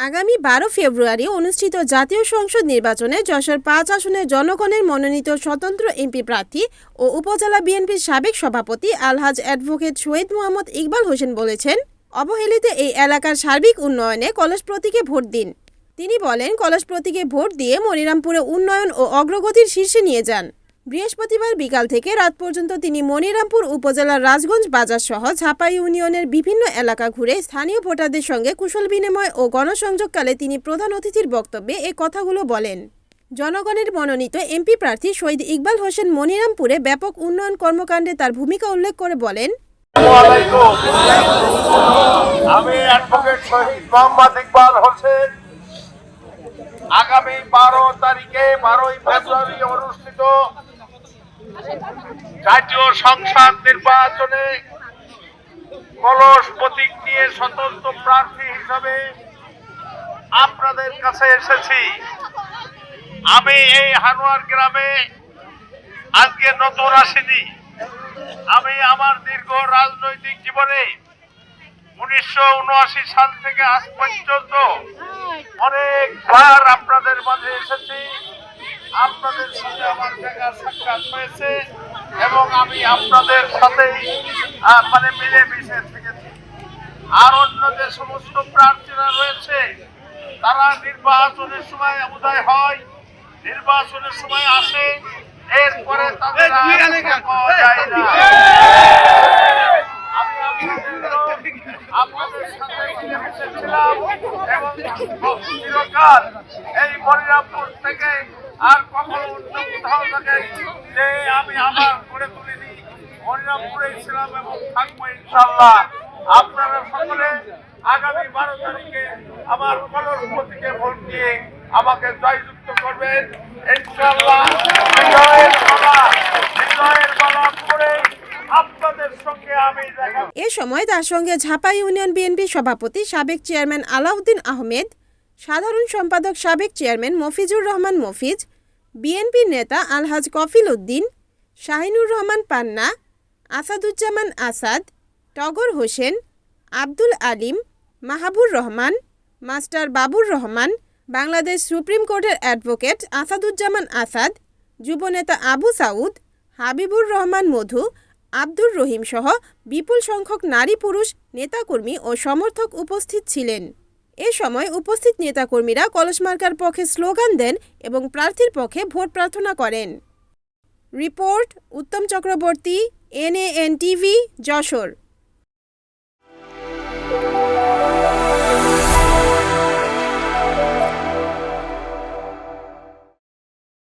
আগামী ১২ ফেব্রুয়ারি অনুষ্ঠিত জাতীয় সংসদ নির্বাচনে যশোর ৫ আসনের জনগণের মনোনীত স্বতন্ত্র এমপি প্রার্থী ও উপজেলা বিএনপির সাবেক সভাপতি আলহাজ অ্যাডভোকেট শহীদ মোহাম্মদ ইকবাল হোসেন বলেছেন, অবহেলিত এই এলাকার সার্বিক উন্নয়নে কলস প্রতীকে ভোট দিন। তিনি বলেন, কলস প্রতীকে ভোট দিয়ে মনিরামপুরে উন্নয়ন ও অগ্রগতির শীর্ষে নিয়ে যান। বৃহস্পতিবার বিকাল থেকে রাত পর্যন্ত তিনি মনিরামপুর উপজেলার রাজগঞ্জ বাজার সহ ঝাপা ইউনিয়নের বিভিন্ন এলাকা ঘুরে স্থানীয় ভোটারদের সঙ্গে কুশল বিনিময় ও গণসংযোগকালে তিনি প্রধান অতিথির বক্তব্যে এ কথাগুলো বলেন। জনগণের মনোনীত এমপি প্রার্থী শহীদ ইকবাল হোসেন মনিরামপুরে ব্যাপক উন্নয়ন কর্মকাণ্ডে তার ভূমিকা উল্লেখ করে বলেন, আমি অ্যাডভোকেট শহীদ মোহাম্মদ ইকবাল হোসেন আগামী 12 তারিখে 12ই ফেব্রুয়ারি অনুষ্ঠিত জাতীয় সংসদ নির্বাচনে কলস প্রতীক নিয়ে স্বতন্ত্র প্রার্থী হিসেবে আপনাদের কাছে এসেছি। আমি এই হানুয়ার গ্রামে আজকে নতুন আসিনি। আমি আমার দীর্ঘ রাজনৈতিক জীবনে 1979 সাল থেকে আজ পর্যন্ত অনেকবার আপনাদের মাঝে এসেছি। আপনাদের সাথে আমার দেখা সাক্ষাৎ হয়েছে এবং আমি আপনাদের সাথে মিলেমিশে থেকেছি। আর অন্য যে সমস্ত প্রার্থীরা রয়েছে তারা নির্বাচনের সময় উদয় হয়, নির্বাচনের সময় আসে, এরপরে তাদের পাওয়া যায় না। আপনাদের সাথে মিলেমিশেছিলাম এবং চিরকাল এই মনিরামপুর থেকে আর কখনো অন্য কোথাও থেকে যে আমি আবার করে তুলিনি। মনিরামপুরে ছিলাম এবং থাকবো ইনশাআল্লাহ। আপনারা সকলে আগামী 12 তারিখে আমার কলস প্রতীকে ভোট দিয়ে আমাকে জয়যুক্ত করবেন ইনশাআল্লাহ। বিজয়ের মালা পরে আপনাদের সঙ্গে আমি দেখা। এ সময় তার সঙ্গে ঝাপা ইউনিয়ন বিএনপি সভাপতি সাবেক চেয়ারম্যান আলাউদ্দিন আহমেদ, সাধারণ সম্পাদক সাবেক চেয়ারম্যান মফিজুর রহমান মফিজ, বিএনপির নেতা আলহাজ কফিল উদ্দিন, শাহিনুর রহমান পান্না, আসাদুজ্জামান আসাদ, টগর হোসেন, আব্দুল আলিম, মাহাবুর রহমান, মাস্টার বাবুর রহমান, বাংলাদেশ সুপ্রিম কোর্টের অ্যাডভোকেট আসাদুজ্জামান আসাদ, যুবনেতা আবু সাউদ, হাবিবুর রহমান মধু, আব্দুর রহিম সহ বিপুল সংখ্যক নারী পুরুষ নেতাকর্মী ও সমর্থক উপস্থিত ছিলেন। এ সময় উপস্থিত নেতাকর্মীরা কলস মার্কার পক্ষে স্লোগান দেন এবং প্রার্থীর পক্ষে ভোট প্রার্থনা করেন। রিপোর্ট উত্তম চক্রবর্তী, NAN TV, যশোর।